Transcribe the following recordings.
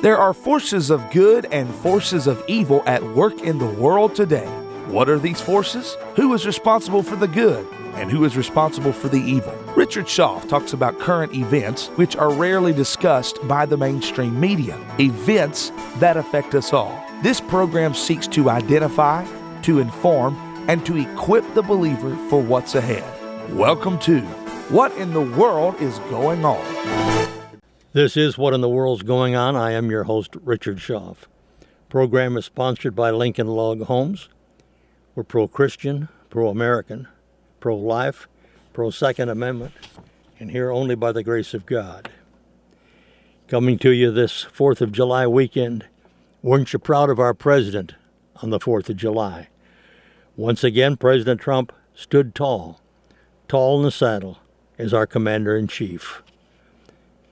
There are forces of good and forces of evil at work in the world today. What are these forces? Who is responsible for the good? And who is responsible for the evil? Richard Shoff talks about current events which are rarely discussed by the mainstream media, events that affect us all. This program seeks to identify, to inform, and to equip the believer for what's ahead. Welcome to What in the World is Going On? This is What in the World's Going On. I am your host, Richard Shoff. Program is sponsored by Lincoln Log Homes. We're pro-Christian, pro-American, pro-life, pro-Second Amendment, and here only by the grace of God. Coming to you this 4th of July weekend, weren't you proud of our president on the 4th of July? Once again, President Trump stood tall in the saddle as our commander-in-chief.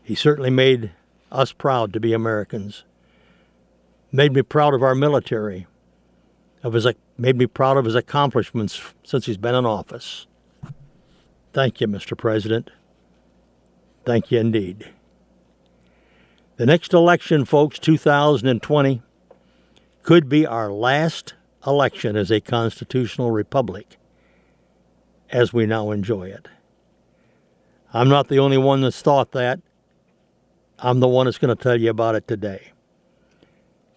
He certainly made us proud to be Americans. Made me proud of our military. Made me proud of his accomplishments since he's been in office. Thank you, Mr. President. Thank you indeed. The next election, folks, 2020, could be our last election as a constitutional republic as we now enjoy it. I'm not the only one that's thought that. I'm the one that's going to tell you about it today.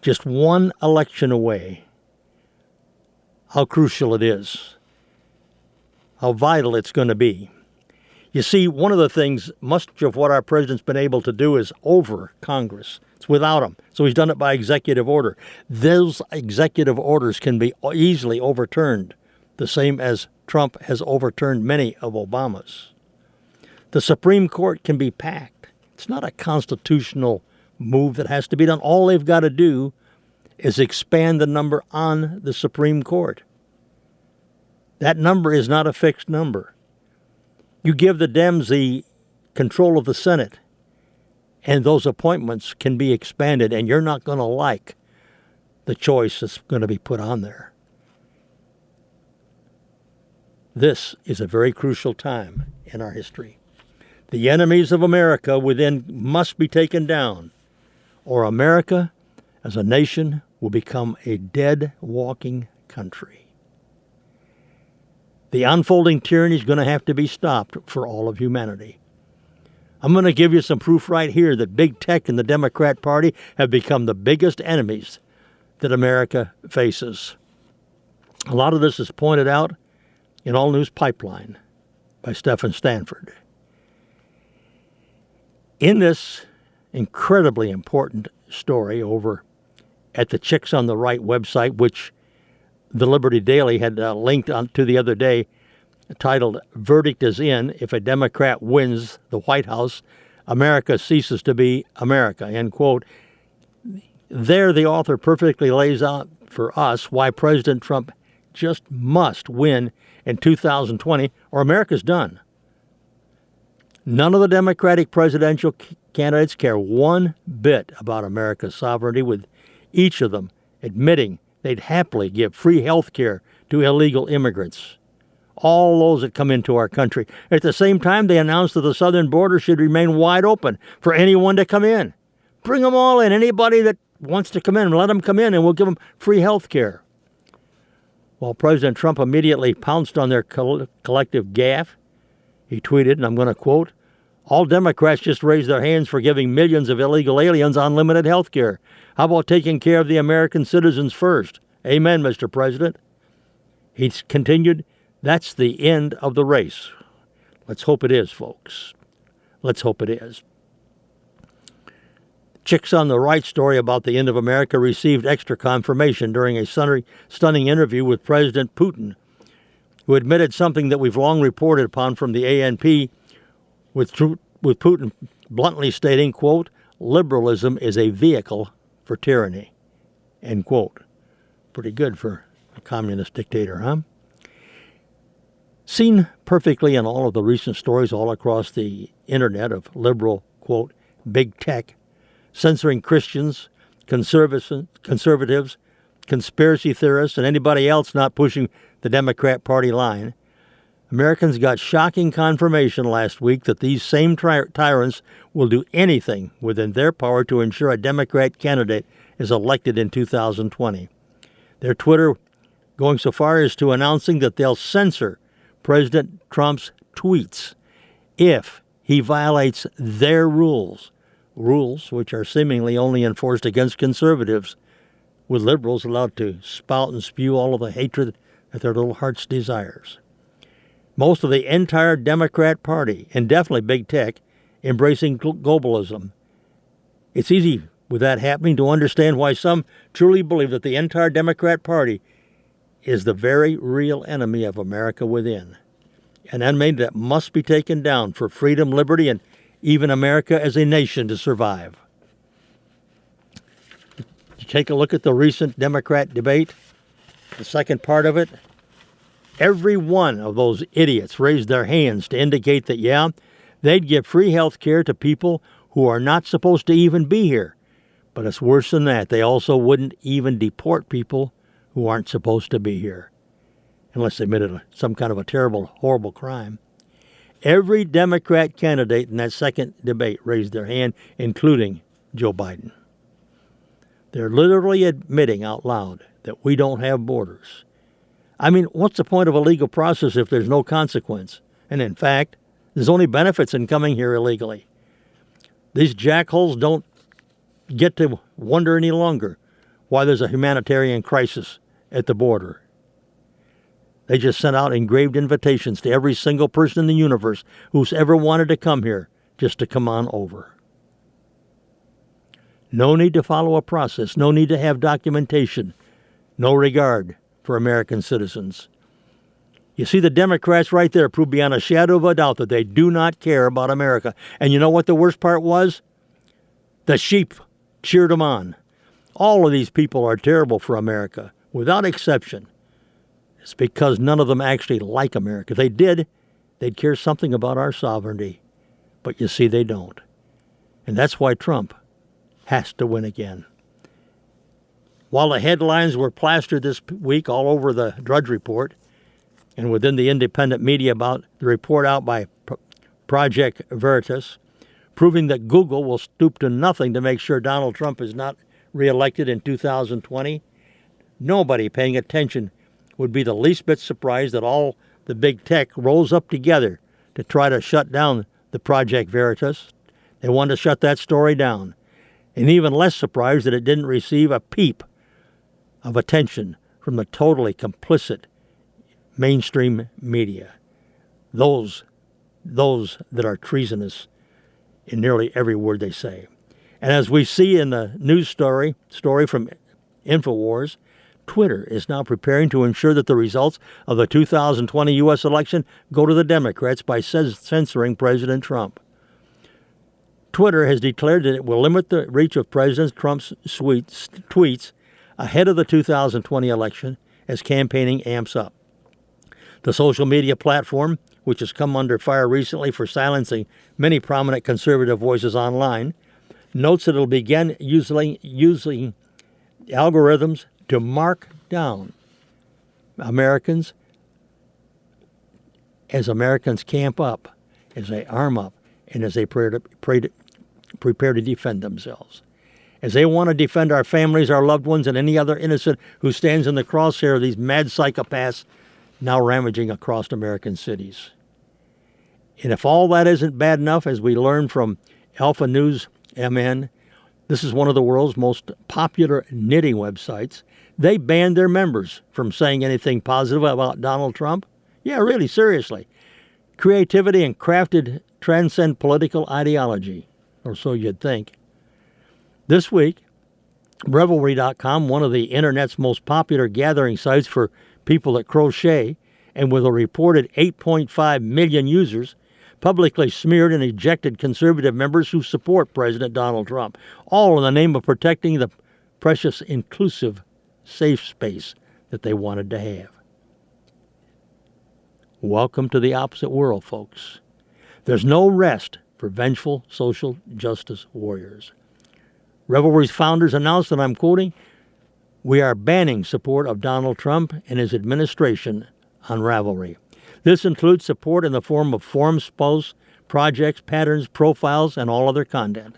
Just one election away. How crucial it is. How vital it's going to be. You see, one of the things, much of what our president's been able to do is over Congress. It's without him. So he's done it by executive order. Those executive orders can be easily overturned, the same as Trump has overturned many of Obama's. The Supreme Court can be packed. It's not a constitutional move that has to be done. All they've got to do is expand the number on the Supreme Court. That number is not a fixed number. You give the Dems the control of the Senate, and those appointments can be expanded, and you're not going to like the choice that's going to be put on there. This is a very crucial time in our history. The enemies of America within must be taken down, or America as a nation will become a dead walking country. The unfolding tyranny is going to have to be stopped for all of humanity. I'm going to give you some proof right here that big tech and the Democrat Party have become the biggest enemies that America faces. A lot of this is pointed out in All News Pipeline by Stephen Stanford. In this incredibly important story over at the Chicks on the Right website, which the Liberty Daily had linked on to the other day, titled, "Verdict is in. If a Democrat wins the White House, America ceases to be America," end quote. There, the author perfectly lays out for us why President Trump just must win in 2020 or America's done. None of the Democratic presidential candidates care one bit about America's sovereignty, with each of them admitting they'd happily give free health care to illegal immigrants, all those that come into our country. At the same time, they announced that the southern border should remain wide open for anyone to come in. Bring them all in. Anybody that wants to come in, let them come in, and we'll give them free health care. While President Trump immediately pounced on their collective gaffe, he tweeted, and I'm going to quote, "All Democrats just raised their hands for giving millions of illegal aliens unlimited health care. How about taking care of the American citizens first? Amen, Mr. President." He continued, "That's the end of the race." Let's hope it is, folks. Let's hope it is. Chicks on the Right story about the end of America received extra confirmation during a stunning interview with President Putin, who admitted something that we've long reported upon from the ANP, with Putin bluntly stating, quote, "Liberalism is a vehicle for tyranny," end quote. Pretty good for a communist dictator, huh? Seen perfectly in all of the recent stories all across the internet of liberal, quote, big tech, censoring Christians, conservatives, conspiracy theorists, and anybody else not pushing the Democrat Party line, Americans got shocking confirmation last week that these same tyrants will do anything within their power to ensure a Democrat candidate is elected in 2020. Their Twitter going so far as to announcing that they'll censor President Trump's tweets if he violates their rules which are seemingly only enforced against conservatives, with liberals allowed to spout and spew all of the hatred that their little hearts desires. Most of the entire Democrat Party, and definitely big tech, embracing globalism. It's easy with that happening to understand why some truly believe that the entire Democrat Party is the very real enemy of America within. An enemy that must be taken down for freedom, liberty, and even America as a nation to survive. You take a look at the recent Democrat debate, the second part of it. Every one of those idiots raised their hands to indicate that, yeah, they'd give free health care to people who are not supposed to even be here. But it's worse than that. They also wouldn't even deport people who aren't supposed to be here, unless they committed some kind of a terrible, horrible crime. Every Democrat candidate in that second debate raised their hand, including Joe Biden. They're literally admitting out loud that we don't have borders. I mean, what's the point of a legal process if there's no consequence? And in fact, there's only benefits in coming here illegally. These jackholes don't get to wonder any longer why there's a humanitarian crisis at the border. They just sent out engraved invitations to every single person in the universe who's ever wanted to come here just to come on over. No need to follow a process, no need to have documentation, no regard for American citizens. You see, the Democrats right there prove beyond a shadow of a doubt that they do not care about America. And you know what the worst part was? The sheep cheered them on. All of these people are terrible for America, without exception. It's because none of them actually like America. If they did, they'd care something about our sovereignty. But you see, they don't. And that's why Trump has to win again. While the headlines were plastered this week all over the Drudge Report and within the independent media about the report out by Project Veritas, proving that Google will stoop to nothing to make sure Donald Trump is not reelected in 2020, nobody paying attention would be the least bit surprised that all the big tech rolls up together to try to shut down the Project Veritas. They wanted to shut that story down. And even less surprised that it didn't receive a peep of attention from the totally complicit mainstream media. Those that are treasonous in nearly every word they say. And as we see in the news story from InfoWars, Twitter is now preparing to ensure that the results of the 2020 U.S. election go to the Democrats by censoring President Trump. Twitter has declared that it will limit the reach of President Trump's tweets ahead of the 2020 election as campaigning amps up. The social media platform, which has come under fire recently for silencing many prominent conservative voices online, notes that it will begin using algorithms to mark down Americans as Americans camp up, as they arm up, and as they prepare to defend themselves. As they want to defend our families, our loved ones, and any other innocent who stands in the crosshair of these mad psychopaths now ravaging across American cities. And if all that isn't bad enough, as we learn from Alpha News MN, this is one of the world's most popular knitting websites. They banned their members from saying anything positive about Donald Trump. Yeah, really, seriously. Creativity and crafted transcend political ideology, or so you'd think. This week, Revelry.com, one of the internet's most popular gathering sites for people that crochet, and with a reported 8.5 million users, publicly smeared and ejected conservative members who support President Donald Trump, all in the name of protecting the precious, inclusive, safe space that they wanted to have. Welcome to the opposite world, folks. There's no rest for vengeful social justice warriors. Revelry's founders announced, and I'm quoting, "We are banning support of Donald Trump and his administration on Ravelry." This includes support in the form of forms, posts, projects, patterns, profiles, and all other content.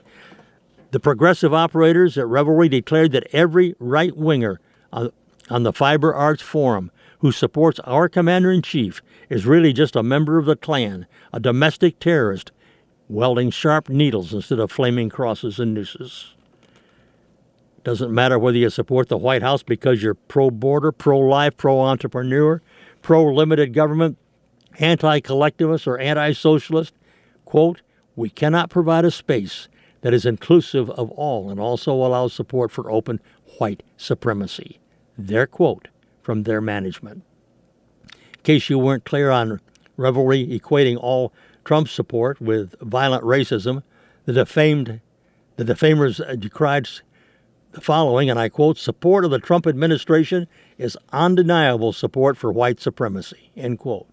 The progressive operators at Revelry declared that every right-winger on the Fiber Arts Forum who supports our commander-in-chief is really just a member of the Klan, a domestic terrorist, welding sharp needles instead of flaming crosses and nooses. Doesn't matter whether you support the White House because you're pro-border, pro-life, pro-entrepreneur, pro-limited government, anti-collectivist, or anti-socialist. Quote, "We cannot provide a space that is inclusive of all and also allows support for open white supremacy." Their quote from their management. In case you weren't clear on Revelry equating all Trump support with violent racism, the defamers decried the following, and I quote, "Support of the Trump administration is undeniable support for white supremacy," end quote.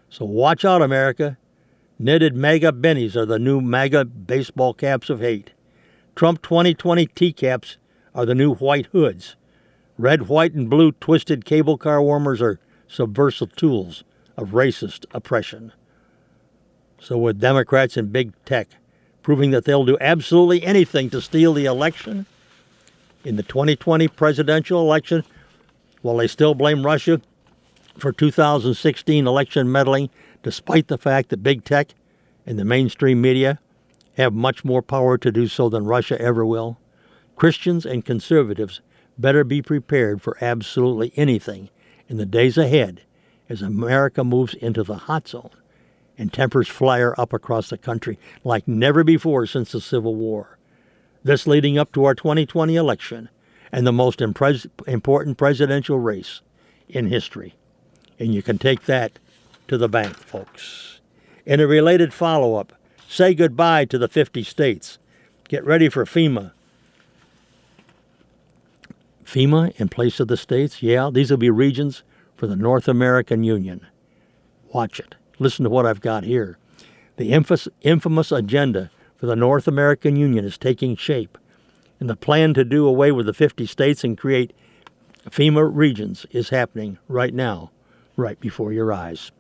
So watch out, America. Knitted MAGA bennies are the new MAGA baseball caps of hate. Trump 2020 T-caps are the new white hoods. Red, white, and blue twisted cable car warmers are subversive tools of racist oppression. So with Democrats and big tech proving that they'll do absolutely anything to steal the election, in the 2020 presidential election, while they still blame Russia for 2016 election meddling, despite the fact that big tech and the mainstream media have much more power to do so than Russia ever will, Christians and conservatives better be prepared for absolutely anything in the days ahead as America moves into the hot zone and tempers flare up across the country like never before since the Civil War. This leading up to our 2020 election and the most important presidential race in history. And you can take that to the bank, folks. In a related follow-up, say goodbye to the 50 states. Get ready for FEMA. FEMA in place of the states? Yeah, these will be regions for the North American Union. Watch it. Listen to what I've got here. The infamous agenda for the North American Union is taking shape, and the plan to do away with the 50 states and create FEMA regions is happening right now, right before your eyes.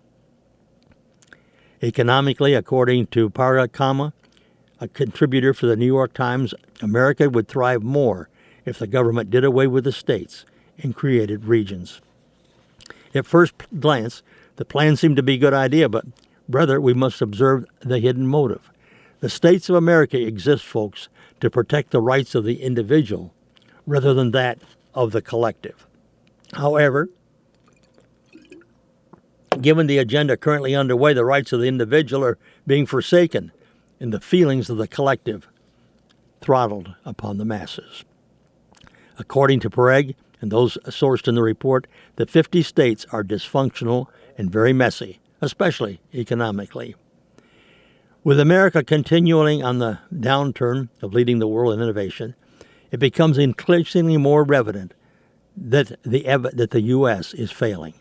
Economically, according to Parga Kama, a contributor for the New York Times, America would thrive more if the government did away with the states and created regions. At first glance, the plan seemed to be a good idea, but, brother, we must observe the hidden motive. The states of America exist, folks, to protect the rights of the individual rather than that of the collective. However, given the agenda currently underway, the rights of the individual are being forsaken and the feelings of the collective throttled upon the masses. According to Pereg and those sourced in the report, the 50 states are dysfunctional and very messy, especially economically. With America continuing on the downturn of leading the world in innovation, it becomes increasingly more evident that the U.S. is failing.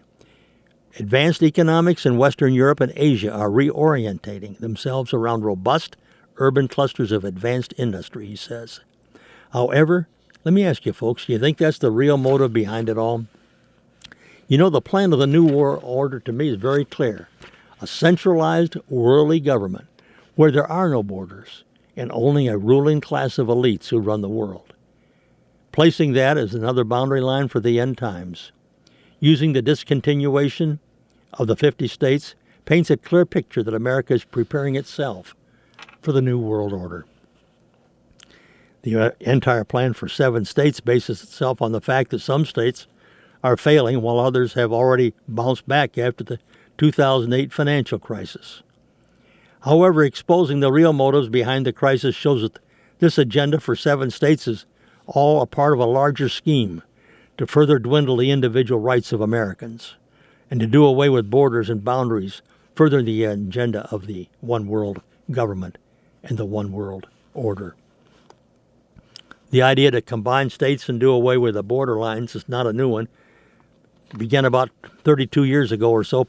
Advanced economics in Western Europe and Asia are reorientating themselves around robust urban clusters of advanced industry, he says. However, let me ask you folks, do you think that's the real motive behind it all? You know, the plan of the New World Order to me is very clear. A centralized worldly government where there are no borders and only a ruling class of elites who run the world. Placing that as another boundary line for the end times. Using the discontinuation of the 50 states paints a clear picture that America is preparing itself for the New World Order. The entire plan for 7 states bases itself on the fact that some states are failing while others have already bounced back after the 2008 financial crisis. However, exposing the real motives behind the crisis shows that this agenda for 7 states is all a part of a larger scheme to further dwindle the individual rights of Americans and to do away with borders and boundaries, furthering the agenda of the one world government and the one world order. The idea to combine states and do away with the border lines is not a new one. It began about 32 years ago or so,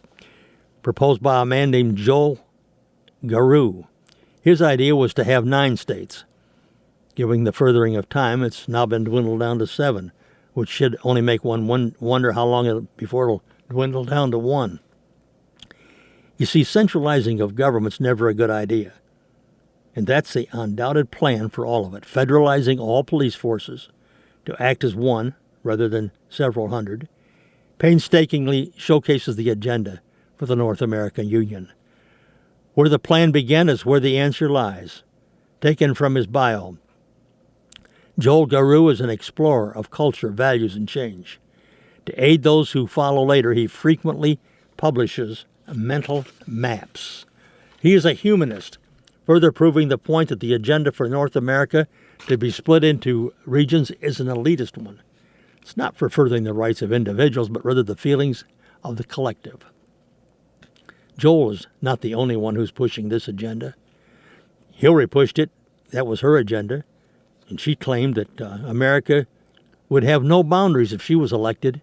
proposed by a man named Joel Garou. His idea was to have 9 states. Given the furthering of time, it's now been dwindled down to 7, which should only make one wonder how long before it'll dwindle down to 1. You see, centralizing of government's never a good idea. And that's the undoubted plan for all of it, federalizing all police forces to act as one rather than several hundred, painstakingly showcases the agenda for the North American Union. Where the plan began is where the answer lies. Taken from his bio, Joel Garreau is an explorer of culture, values, and change. To aid those who follow later, he frequently publishes mental maps. He is a humanist, further proving the point that the agenda for North America to be split into regions is an elitist one. It's not for furthering the rights of individuals, but rather the feelings of the collective. Joel is not the only one who's pushing this agenda. Hillary pushed it. That was her agenda. And she claimed that America would have no boundaries if she was elected.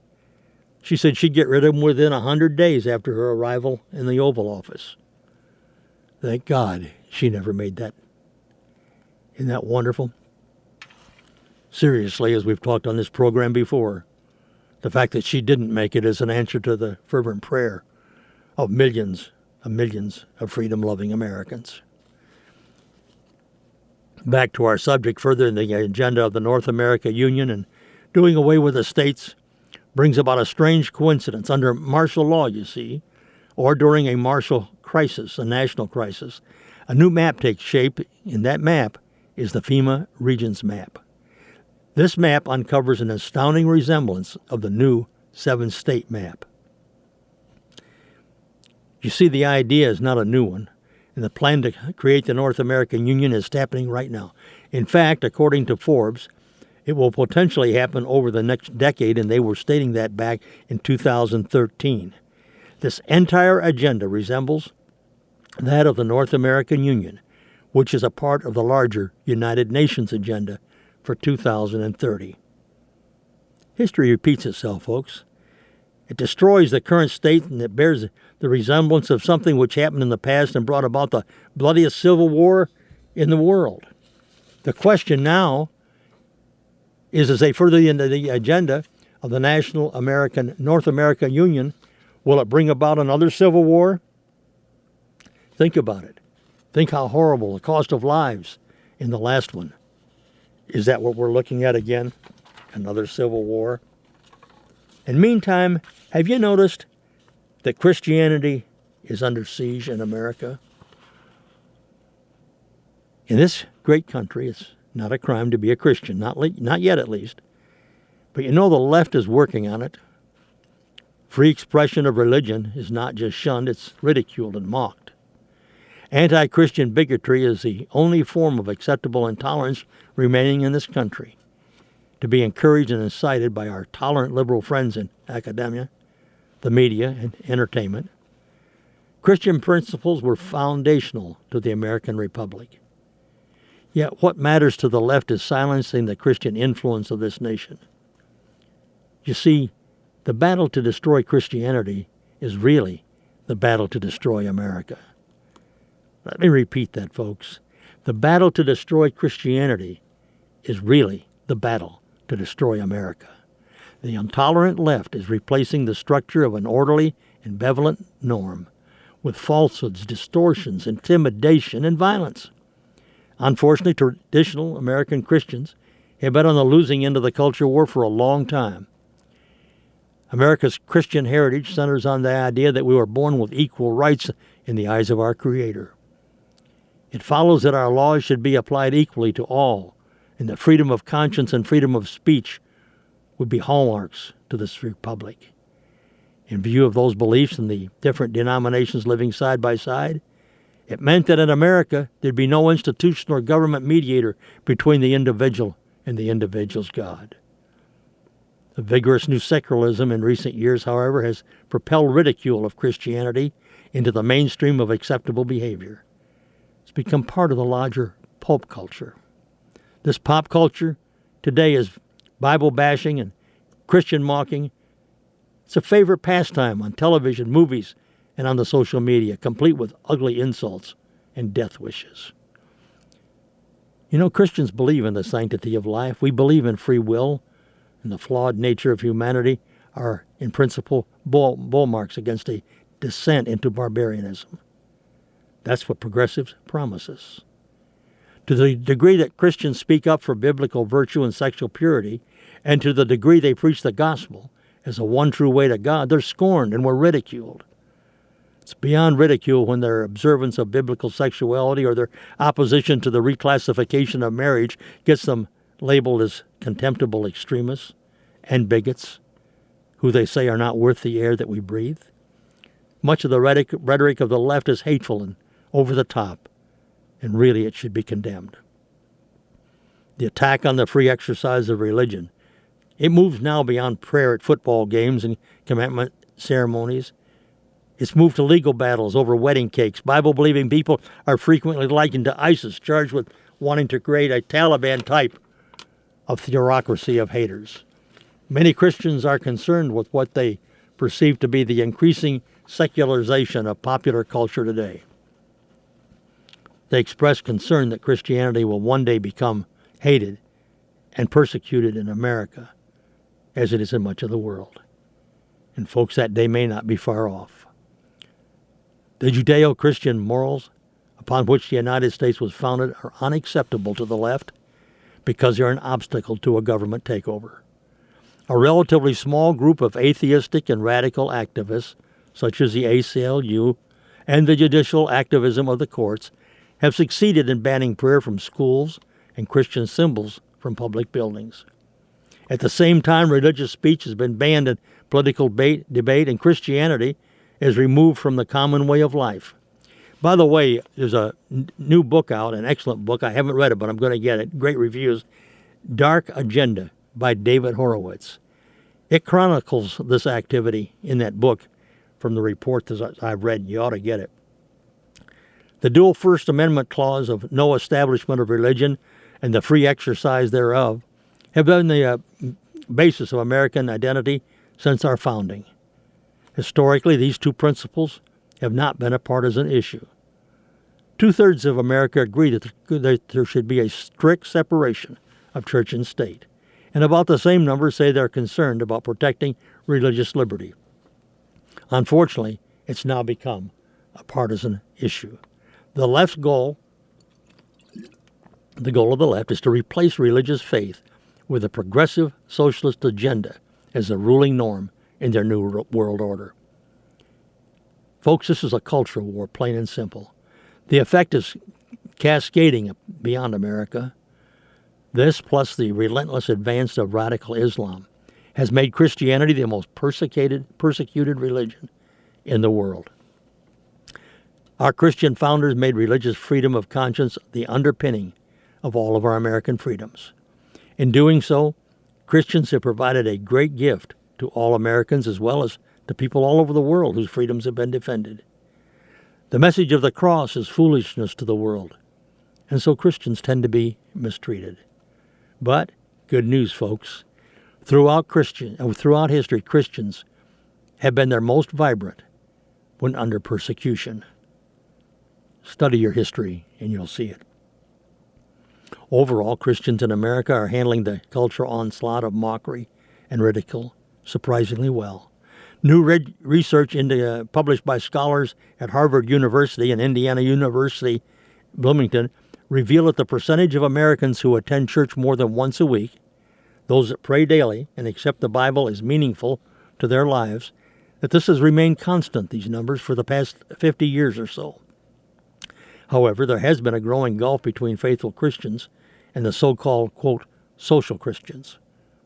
She said she'd get rid of them within 100 days after her arrival in the Oval Office. Thank God she never made that. Isn't that wonderful? Seriously, as we've talked on this program before, the fact that she didn't make it is an answer to the fervent prayer of millions of freedom-loving Americans. Back to our subject, further in the agenda of the North America Union and doing away with the states brings about a strange coincidence. Under martial law, you see, or during a martial crisis, a national crisis, a new map takes shape, and that map is the FEMA Regions Map. This map uncovers an astounding resemblance of the new 7-state map. You see, the idea is not a new one, and the plan to create the North American Union is happening right now. In fact, according to Forbes, it will potentially happen over the next decade, and they were stating that back in 2013. This entire agenda resembles that of the North American Union, which is a part of the larger United Nations agenda for 2030. History repeats itself, folks. It destroys the current state, and it bears the resemblance of something which happened in the past and brought about the bloodiest civil war in the world. The question now is, as they further into the agenda of the North American Union, will it bring about another civil war? Think about it. Think how horrible the cost of lives in the last one. Is that what we're looking at again? Another civil war? And meantime, have you noticed that Christianity is under siege in America? In this great country, it's not a crime to be a Christian, not yet at least. But you know the left is working on it. Free expression of religion is not just shunned, it's ridiculed and mocked. Anti-Christian bigotry is the only form of acceptable intolerance remaining in this country, to be encouraged and incited by our tolerant liberal friends in academia, the media, and entertainment. Christian principles were foundational to the American Republic. Yet what matters to the left is silencing the Christian influence of this nation. You see, the battle to destroy Christianity is really the battle to destroy America. Let me repeat that, folks. The battle to destroy Christianity is really the battle to destroy America. The intolerant left is replacing the structure of an orderly and benevolent norm with falsehoods, distortions, intimidation, and violence. Unfortunately, traditional American Christians have been on the losing end of the culture war for a long time. America's Christian heritage centers on the idea that we were born with equal rights in the eyes of our Creator. It follows that our laws should be applied equally to all, and that freedom of conscience and freedom of speech would be hallmarks to this republic. In view of those beliefs and the different denominations living side by side, it meant that in America there'd be no institution or government mediator between the individual and the individual's God. The vigorous new secularism in recent years, however, has propelled ridicule of Christianity into the mainstream of acceptable behavior. It's become part of the larger pulp culture. This pop culture today is Bible bashing and Christian mocking. It's a favorite pastime on television, movies, and on the social media, complete with ugly insults and death wishes. You know, Christians believe in the sanctity of life. We believe in free will, and the flawed nature of humanity are, in principle, bulwarks against a descent into barbarianism. That's what progressives promise us. To the degree that Christians speak up for biblical virtue and sexual purity, and to the degree they preach the gospel as a one true way to God, they're scorned and we're ridiculed. It's beyond ridicule when their observance of biblical sexuality or their opposition to the reclassification of marriage gets them labeled as contemptible extremists and bigots who they say are not worth the air that we breathe. Much of the rhetoric of the left is hateful and over the top, and really it should be condemned. The attack on the free exercise of religion, it moves now beyond prayer at football games and commitment ceremonies. It's moved to legal battles over wedding cakes. Bible-believing people are frequently likened to ISIS, charged with wanting to create a Taliban type of theocracy of haters. Many Christians are concerned with what they perceive to be the increasing secularization of popular culture today. They express concern that Christianity will one day become hated and persecuted in America, as it is in much of the world. And folks, that day may not be far off. The Judeo-Christian morals upon which the United States was founded are unacceptable to the left because they're an obstacle to a government takeover. A relatively small group of atheistic and radical activists, such as the ACLU and the judicial activism of the courts, have succeeded in banning prayer from schools and Christian symbols from public buildings. At the same time, religious speech has been banned in political debate, and Christianity is removed from the common way of life. By the way, there's a new book out, an excellent book. I haven't read it, but I'm going to get it. Great reviews. Dark Agenda by David Horowitz. It chronicles this activity in that book from the report that I've read. You ought to get it. The dual First Amendment clause of no establishment of religion and the free exercise thereof have been the basis of American identity since our founding. Historically, these two principles have not been a partisan issue. 2/3 of America agree that there should be a strict separation of church and state, and about the same number say they're concerned about protecting religious liberty. Unfortunately, it's now become a partisan issue. The left's goal, the goal of the left, is to replace religious faith with a progressive socialist agenda as the ruling norm in their new world order. Folks, this is a cultural war, plain and simple. The effect is cascading beyond America. This, plus the relentless advance of radical Islam, has made Christianity the most persecuted religion in the world. Our Christian founders made religious freedom of conscience the underpinning of all of our American freedoms. In doing so, Christians have provided a great gift to all Americans as well as to people all over the world whose freedoms have been defended. The message of the cross is foolishness to the world, and so Christians tend to be mistreated. But good news, folks. Throughout history, Christians have been their most vibrant when under persecution. Study your history and you'll see it. Overall, Christians in America are handling the cultural onslaught of mockery and ridicule surprisingly well. New research published by scholars at Harvard University and Indiana University, Bloomington, reveal that the percentage of Americans who attend church more than once a week, those that pray daily and accept the Bible as meaningful to their lives, that this has remained constant, these numbers, for the past 50 years or so. However, there has been a growing gulf between faithful Christians and the so-called, quote, social Christians,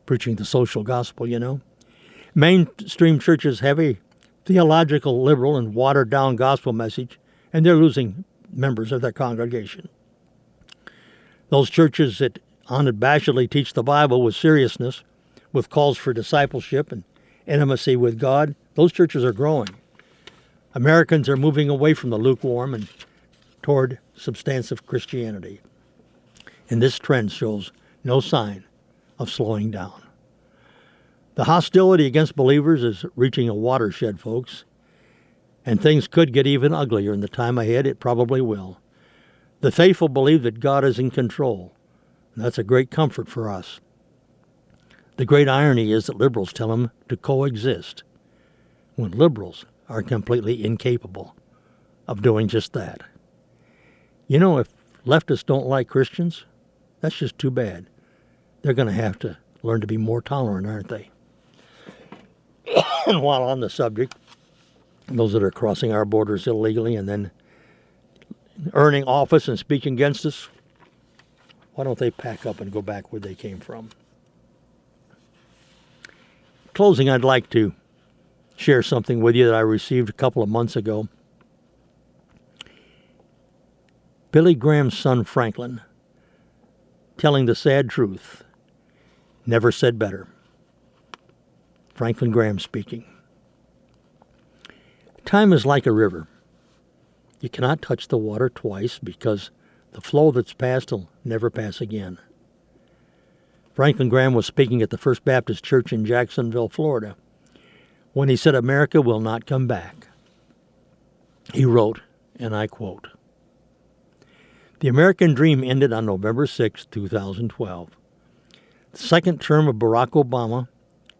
preaching the social gospel, you know. Mainstream churches have a theological, liberal, and watered-down gospel message, and they're losing members of their congregation. Those churches that unabashedly teach the Bible with seriousness, with calls for discipleship and intimacy with God, those churches are growing. Americans are moving away from the lukewarm and toward substantive Christianity. And this trend shows no sign of slowing down. The hostility against believers is reaching a watershed, folks, and things could get even uglier in the time ahead. It probably will. The faithful believe that God is in control, and that's a great comfort for us. The great irony is that liberals tell them to coexist, when liberals are completely incapable of doing just that. You know, if leftists don't like Christians, that's just too bad. They're going to have to learn to be more tolerant, aren't they? And while on the subject, those that are crossing our borders illegally and then earning office and speaking against us, why don't they pack up and go back where they came from? Closing, I'd like to share something with you that I received a couple of months ago. Billy Graham's son Franklin, telling the sad truth, never said better. Franklin Graham speaking. Time is like a river. You cannot touch the water twice because the flow that's passed will never pass again. Franklin Graham was speaking at the First Baptist Church in Jacksonville, Florida, when he said America will not come back. He wrote, and I quote, "The American dream ended on November 6, 2012. The second term of Barack Obama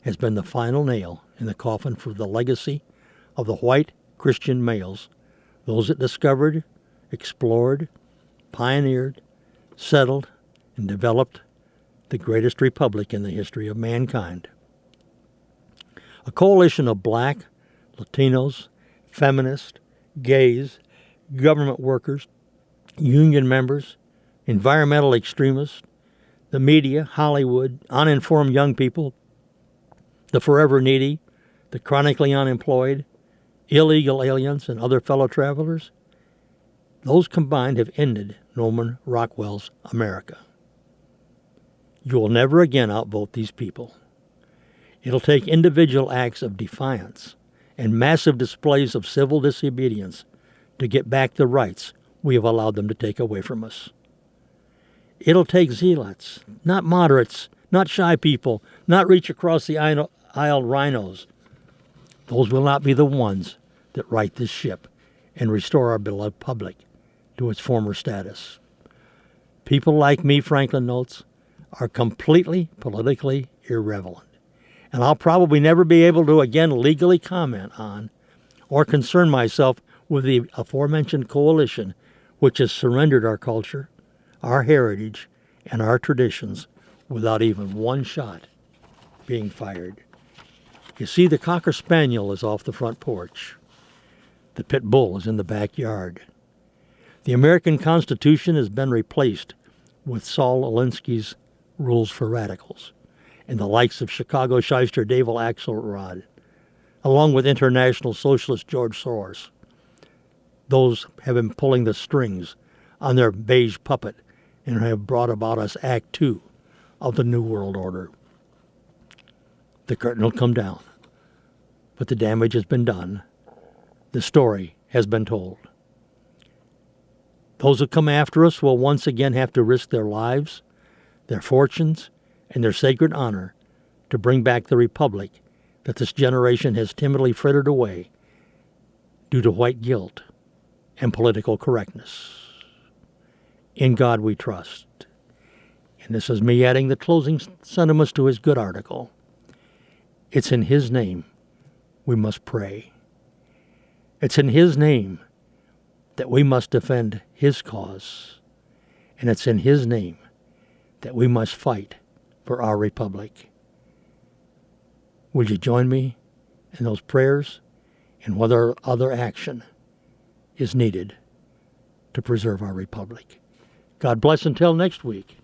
has been the final nail in the coffin for the legacy of the white Christian males, those that discovered, explored, pioneered, settled, and developed the greatest republic in the history of mankind. A coalition of black, Latinos, feminists, gays, government workers, union members, environmental extremists, the media, Hollywood, uninformed young people, the forever needy, the chronically unemployed, illegal aliens, and other fellow travelers, those combined have ended Norman Rockwell's America. You will never again outvote these people. It'll take individual acts of defiance and massive displays of civil disobedience to get back the rights we have allowed them to take away from us. It'll take zealots, not moderates, not shy people, not reach across the aisle rhinos. Those will not be the ones that right this ship and restore our beloved public to its former status. People like me, Franklin notes, are completely politically irrelevant, and I'll probably never be able to again legally comment on or concern myself with the aforementioned coalition which has surrendered our culture, our heritage, and our traditions without even one shot being fired. You see, the Cocker Spaniel is off the front porch. The pit bull is in the backyard. The American Constitution has been replaced with Saul Alinsky's Rules for Radicals and the likes of Chicago shyster David Axelrod, along with international socialist George Soros. Those have been pulling the strings on their beige puppet and have brought about us Act Two of the New World Order. The curtain will come down, but the damage has been done. The story has been told. Those who come after us will once again have to risk their lives, their fortunes, and their sacred honor to bring back the republic that this generation has timidly frittered away due to white guilt and political correctness. In God we trust. And this is me adding the closing sentiments to his good article. It's in his name we must pray. It's in his name that we must defend his cause. And it's in his name that we must fight for our republic. Would you join me in those prayers and whether other action is needed to preserve our republic? God bless until next week.